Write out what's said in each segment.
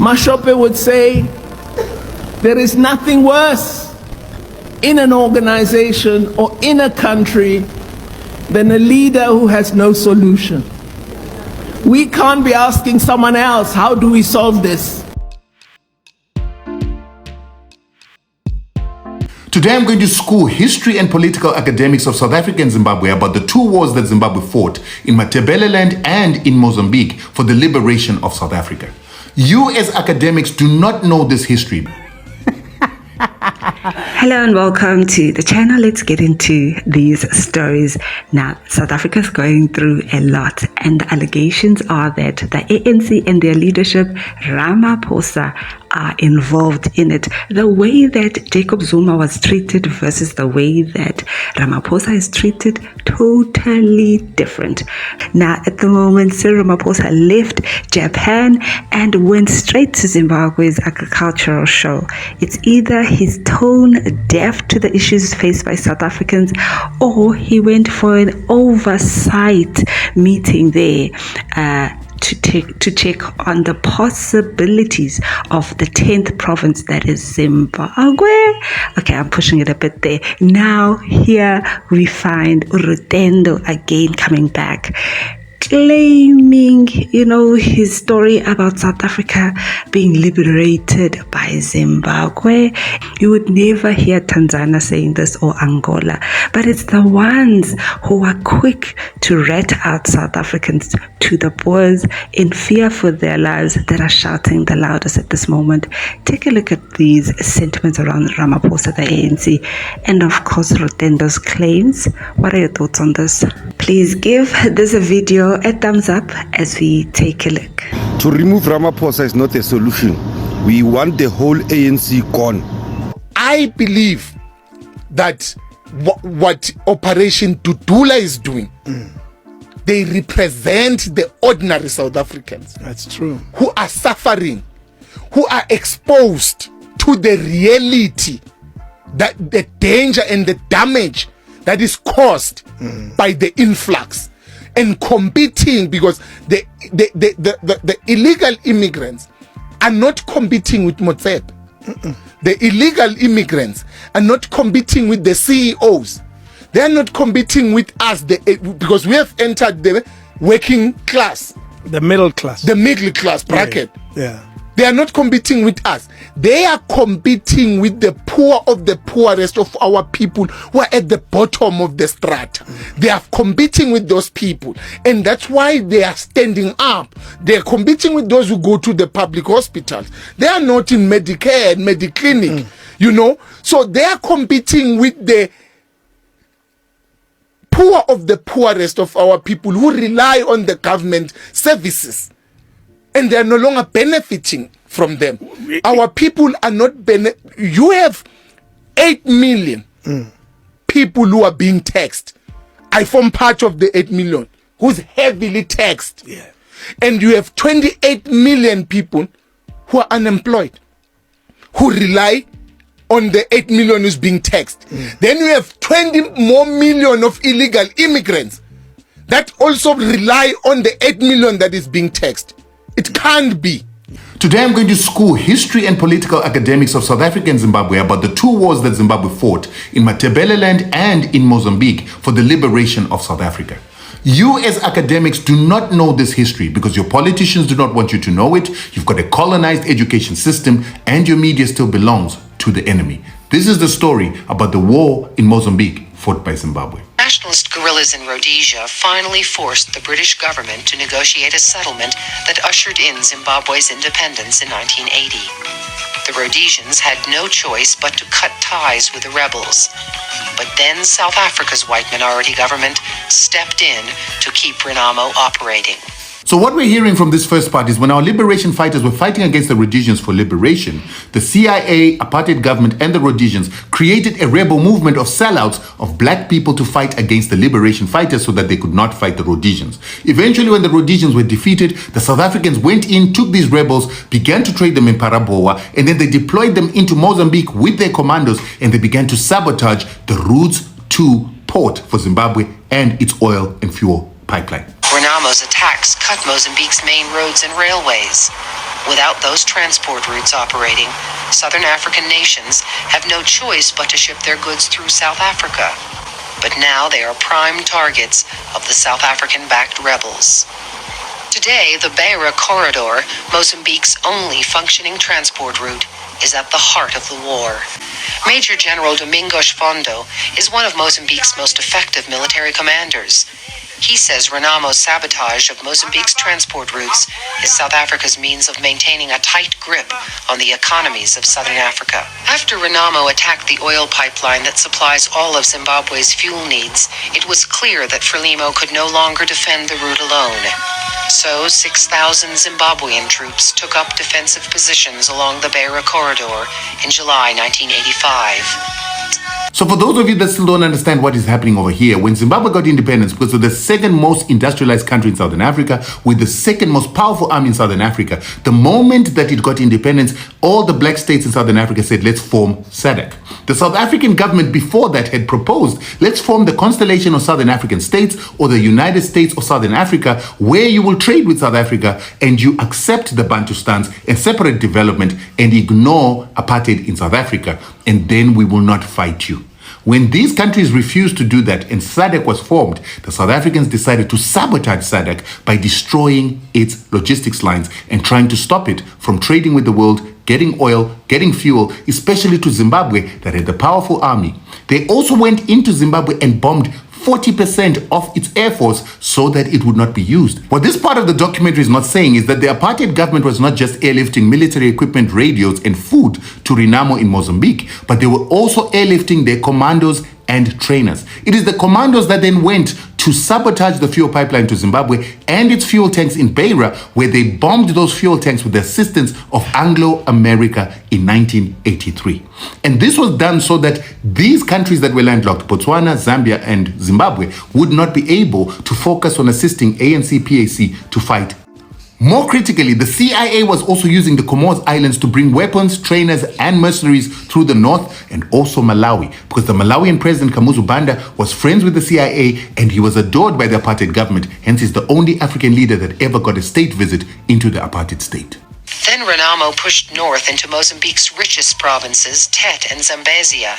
Mashope would say, there is nothing worse in an organization or in a country than a leader who has no solution. We can't be asking someone else, how do we solve this? Today I'm going to school history and political academics of South Africa and Zimbabwe about the two wars that Zimbabwe fought in Matabeleland and in Mozambique for the liberation of South Africa. You as academics do not know this history. Hello and welcome to the channel. Let's get into these stories. Now, South Africa is going through a lot, and the allegations are that the ANC and their leadership, Ramaphosa, are involved in it. The way that Jacob Zuma was treated versus the way that Ramaphosa is treated, totally different. Now, at the moment, Cyril Ramaphosa left Japan and went straight to Zimbabwe's agricultural show. It's either he's tone deaf to the issues faced by South Africans, or he went for an oversight meeting there to check on the possibilities of the 10th province, that is Zimbabwe. Okay, I'm pushing it a bit there. Now here we find Rutendo again coming back, claiming, his story about South Africa being liberated by Zimbabwe. You would never hear Tanzania saying this, or Angola, but it's the ones who are quick to rat out South Africans to the boys in fear for their lives that are shouting the loudest at this moment. Take a look at these sentiments around Ramaphosa, the ANC, and of course Rutendo's claims. What are your thoughts on this? Please give this video a thumbs up as we take a look. To remove Ramaphosa is not a solution. We want the whole ANC gone. I believe that what Operation Dudula is doing, they represent the ordinary South Africans. That's true. Who are suffering, who are exposed to the reality, that the danger and the damage that is caused by the influx, and competing, because the illegal immigrants are not competing with Mozambique. The illegal immigrants are not competing with the CEOs. They are not competing with us, because we have entered the working class. The middle class. The middle class bracket. Yeah. They are not competing with us. They are competing with the poor of the poorest of our people who are at the bottom of the strata. They are competing with those people. And that's why they are standing up. They are competing with those who go to the public hospitals. They are not in Medicare and Mediclinic, So they are competing with the poor of the poorest of our people who rely on the government services. And they are no longer benefiting from them. Our people are not You have 8 million people who are being taxed. I form part of the 8 million who's heavily taxed. Yeah. And you have 28 million people who are unemployed, who rely on the 8 million who's being taxed. Then you have 20 more million of illegal immigrants that also rely on the 8 million that is being taxed. It can't be. Today I'm going to school history and political academics of South Africa and Zimbabwe about the two wars that Zimbabwe fought in Matabeleland and in Mozambique for the liberation of South Africa. You as academics do not know this history because your politicians do not want you to know it. You've got a colonized education system and your media still belongs to the enemy. This is the story about the war in Mozambique fought by Zimbabwe. Nationalist guerrillas in Rhodesia finally forced the British government to negotiate a settlement that ushered in Zimbabwe's independence in 1980. The Rhodesians had no choice but to cut ties with the rebels. But then South Africa's white minority government stepped in to keep Renamo operating. So what we're hearing from this first part is when our liberation fighters were fighting against the Rhodesians for liberation, the CIA, apartheid government, and the Rhodesians created a rebel movement of sellouts of black people to fight against the liberation fighters so that they could not fight the Rhodesians. Eventually, when the Rhodesians were defeated, the South Africans went in, took these rebels, began to trade them in Paraboa, and then they deployed them into Mozambique with their commandos, and they began to sabotage the routes to port for Zimbabwe and its oil and fuel pipeline. Renamo's attacks cut Mozambique's main roads and railways. Without those transport routes operating, Southern African nations have no choice but to ship their goods through South Africa. But now they are prime targets of the South African-backed rebels. Today, the Beira Corridor, Mozambique's only functioning transport route, is at the heart of the war. Major General Domingos Fondo is one of Mozambique's most effective military commanders. He says Renamo's sabotage of Mozambique's transport routes is South Africa's means of maintaining a tight grip on the economies of Southern Africa. After Renamo attacked the oil pipeline that supplies all of Zimbabwe's fuel needs, it was clear that Frelimo could no longer defend the route alone. So 6,000 Zimbabwean troops took up defensive positions along the Beira Corridor in July 1985. So for those of you that still don't understand what is happening over here, when Zimbabwe got independence, because of the second most industrialized country in Southern Africa, with the second most powerful army in Southern Africa, the moment that it got independence, all the black states in Southern Africa said, let's form SADC. The South African government before that had proposed, let's form the Constellation of Southern African States, or the United States of Southern Africa, where you will trade with South Africa and you accept the Bantustans and separate development and ignore apartheid in South Africa, and then we will not fight you. When these countries refused to do that and SADC was formed, the South Africans decided to sabotage SADC by destroying its logistics lines and trying to stop it from trading with the world, getting oil, getting fuel, especially to Zimbabwe that had a powerful army. They also went into Zimbabwe and bombed 40% of its air force so that it would not be used. What this part of the documentary is not saying is that the apartheid government was not just airlifting military equipment, radios, and food to Renamo in Mozambique, but they were also airlifting their commandos and trainers. It is the commandos that then went to sabotage the fuel pipeline to Zimbabwe and its fuel tanks in Beira, where they bombed those fuel tanks with the assistance of Anglo-America in 1983. And this was done so that these countries that were landlocked, Botswana, Zambia, and Zimbabwe, would not be able to focus on assisting ANC-PAC to fight. More critically, the CIA was also using the Comoros Islands to bring weapons, trainers, and mercenaries through the north, and also Malawi, because the Malawian president Kamuzu Banda was friends with the CIA and he was adored by the apartheid government. Hence, he's the only African leader that ever got a state visit into the apartheid state. Then Renamo pushed north into Mozambique's richest provinces, Tete and Zambezia.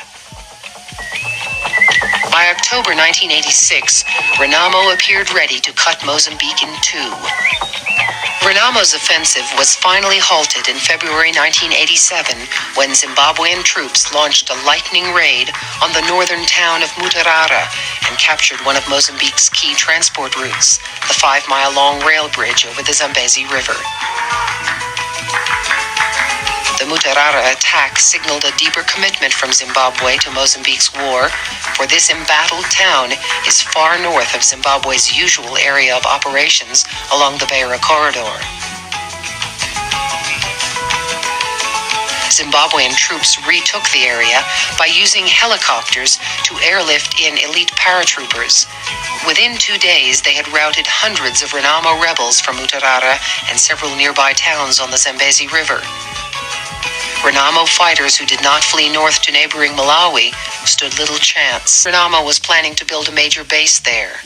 By October 1986, Renamo appeared ready to cut Mozambique in two. Renamo's offensive was finally halted in February 1987 when Zimbabwean troops launched a lightning raid on the northern town of Mutarara and captured one of Mozambique's key transport routes, the 5-mile-long rail bridge over the Zambezi River. The Mutarara attack signaled a deeper commitment from Zimbabwe to Mozambique's war, for this embattled town is far north of Zimbabwe's usual area of operations along the Beira Corridor. Zimbabwean troops retook the area by using helicopters to airlift in elite paratroopers. Within 2 days, they had routed hundreds of Renamo rebels from Mutarara and several nearby towns on the Zambezi River. Renamo fighters who did not flee north to neighboring Malawi stood little chance. Renamo was planning to build a major base there.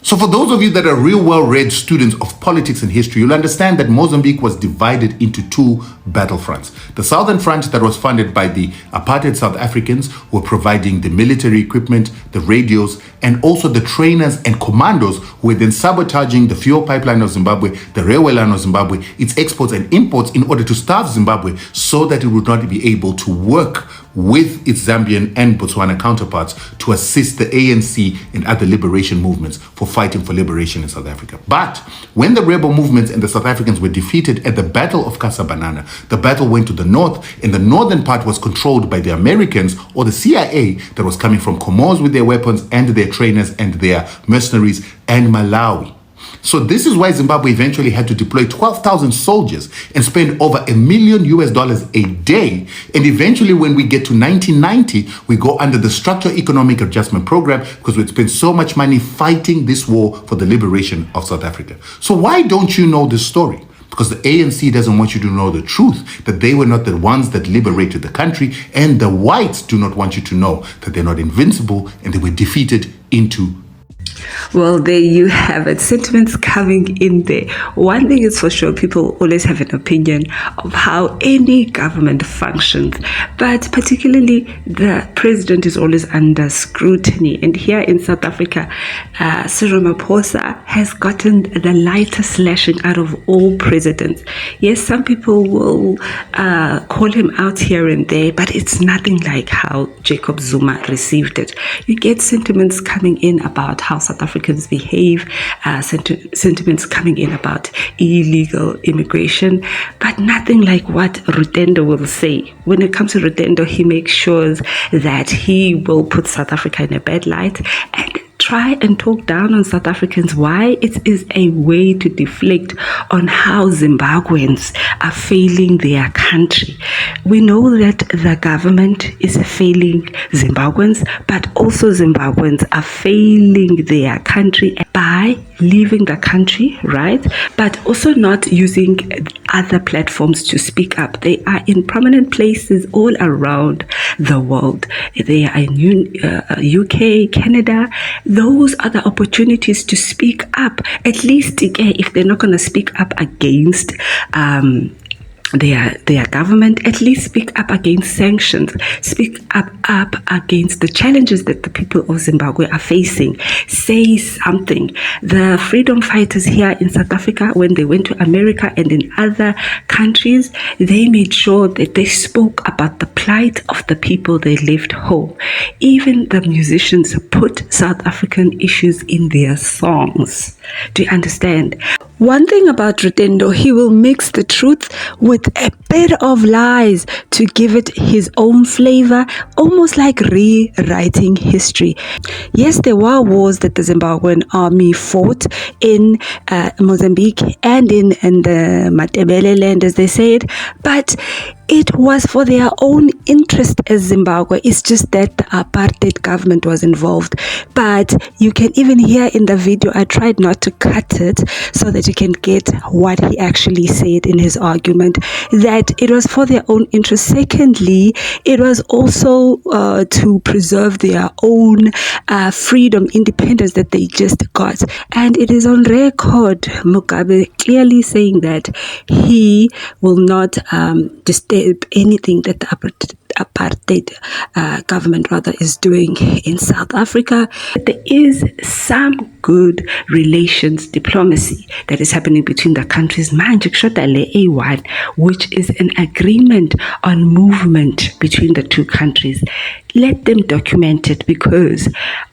So for those of you that are real well-read students of politics and history, you'll understand that Mozambique was divided into two battlefronts. The southern front that was funded by the apartheid South Africans who were providing the military equipment, the radios, and also the trainers and commandos who were then sabotaging the fuel pipeline of Zimbabwe, the railway line of Zimbabwe, its exports and imports in order to starve Zimbabwe so that it would not be able to work with its Zambian and Botswana counterparts to assist the ANC and other liberation movements for fighting for liberation in South Africa. But when the rebel movements and the South Africans were defeated at the Battle of Casabanana, the battle went to the north, and the northern part was controlled by the Americans or the CIA that was coming from Comoros with their weapons and their trainers and their mercenaries, and Malawi. So this is why Zimbabwe eventually had to deploy 12,000 soldiers and spend over $1 million a day. And eventually when we get to 1990, we go under the Structural Economic Adjustment Program because we'd spent so much money fighting this war for the liberation of South Africa. So why don't you know this story? Because the ANC doesn't want you to know the truth, that they were not the ones that liberated the country, and the whites do not want you to know that they're not invincible and they were defeated into Well, there you have it. Sentiments coming in there. One thing is for sure, people always have an opinion of how any government functions, but particularly the president is always under scrutiny. And here in South Africa, Cyril Ramaphosa has gotten the lightest slashing out of all presidents. Yes, some people will call him out here and there, but it's nothing like how Jacob Zuma received it. You get sentiments coming in about how South Africans behave, sentiments coming in about illegal immigration, but nothing like what Rutendo will say. When it comes to Rutendo, he makes sure that he will put South Africa in a bad light and try and talk down on South Africans. Why? It is a way to deflect on how Zimbabweans are failing their country. We know that the government is failing Zimbabweans, but also Zimbabweans are failing their country by leaving the country, right? But also not using other platforms to speak up. They are in prominent places all around the world. They are in UK, Canada. Those are the opportunities to speak up. At least if they're not going to speak up against their government, at least speak up against sanctions, speak up against the challenges that the people of Zimbabwe are facing. Say something. The freedom fighters here in South Africa, when they went to America and in other countries, they made sure that they spoke about the plight of the people they left home. Even the musicians put South African issues in their songs. Do you understand? One thing about Rutendo, he will mix the truth with a bit of lies to give it his own flavor, almost like rewriting history. Yes, there were wars that the Zimbabwean army fought in Mozambique and in the Matebele land, as they said, but it was for their own interest as Zimbabwe. It's just that the apartheid government was involved. But you can even hear in the video, I tried not to cut it so that you can get what he actually said in his argument, that it was for their own interest. Secondly, it was also to preserve their own freedom, independence that they just got. And it is on record, Mugabe clearly saying that he will not disturb anything that the apartheid government is doing in South Africa. There is some good relations, diplomacy that is happening between the countries. A1, which is an agreement on movement between the two countries. Let them document it, because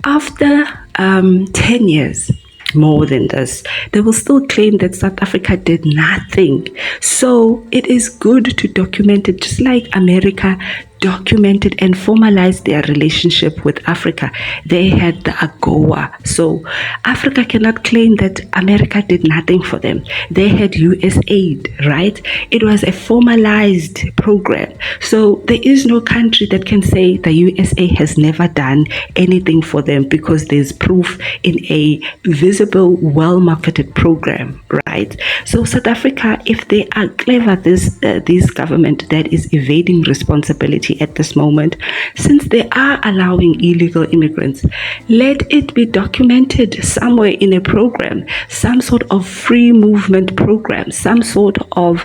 after 10 years, more than this, they will still claim that South Africa did nothing. So it is good to document it, just like America documented and formalized their relationship with Africa. They had the AGOA. So Africa cannot claim that America did nothing for them. They had US aid, right? It was a formalized program. So there is no country that can say the USA has never done anything for them, because there's proof in a visible, well-marketed program, right? So South Africa, if they are clever, this government that is evading responsibility at this moment, since they are allowing illegal immigrants, let it be documented somewhere in a program, some sort of free movement program, some sort of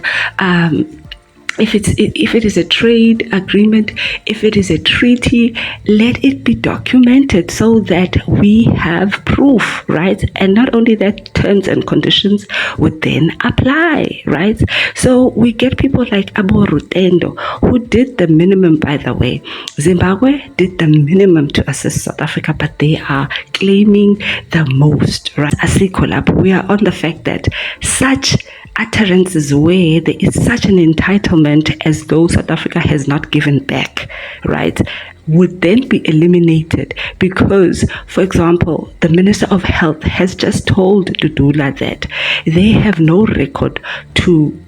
if it is a trade agreement, if it is a treaty, let it be documented so that we have proof, right? And not only that, terms and conditions would then apply, right? So we get people like Abo Rutendo, who did the minimum, by the way. Zimbabwe did the minimum to assist South Africa, but they are claiming the most, right? As a collab, we are on the fact that such utterances where there is such an entitlement as though South Africa has not given back, right, would then be eliminated, because, for example, the Minister of Health has just told Dudula that they have no record to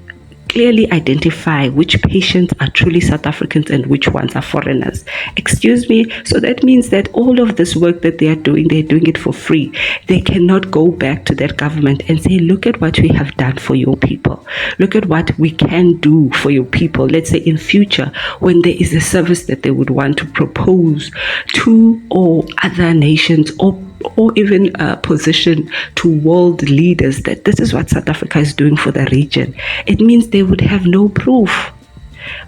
clearly identify which patients are truly South Africans and which ones are foreigners. Excuse me. So that means that all of this work that they're doing it for free. They cannot go back to that government and say, look at what we have done for your people. Look at what we can do for your people. Let's say in future, when there is a service that they would want to propose to or other nations or or even position to world leaders that this is what South Africa is doing for the region, it means they would have no proof.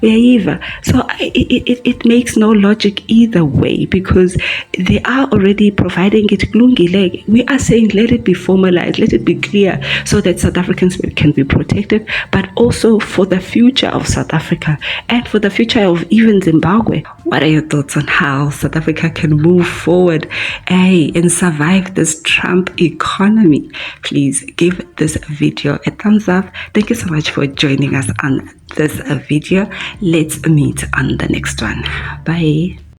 So it makes no logic either way, because they are already providing it. We are saying let it be formalized, let it be clear, so that South Africans can be protected, but also for the future of South Africa and for the future of even Zimbabwe. What are your thoughts on how South Africa can move forward and survive this Trump economy? Please give this video a thumbs up. Thank you so much for joining us on this video. Let's meet on the next one. Bye.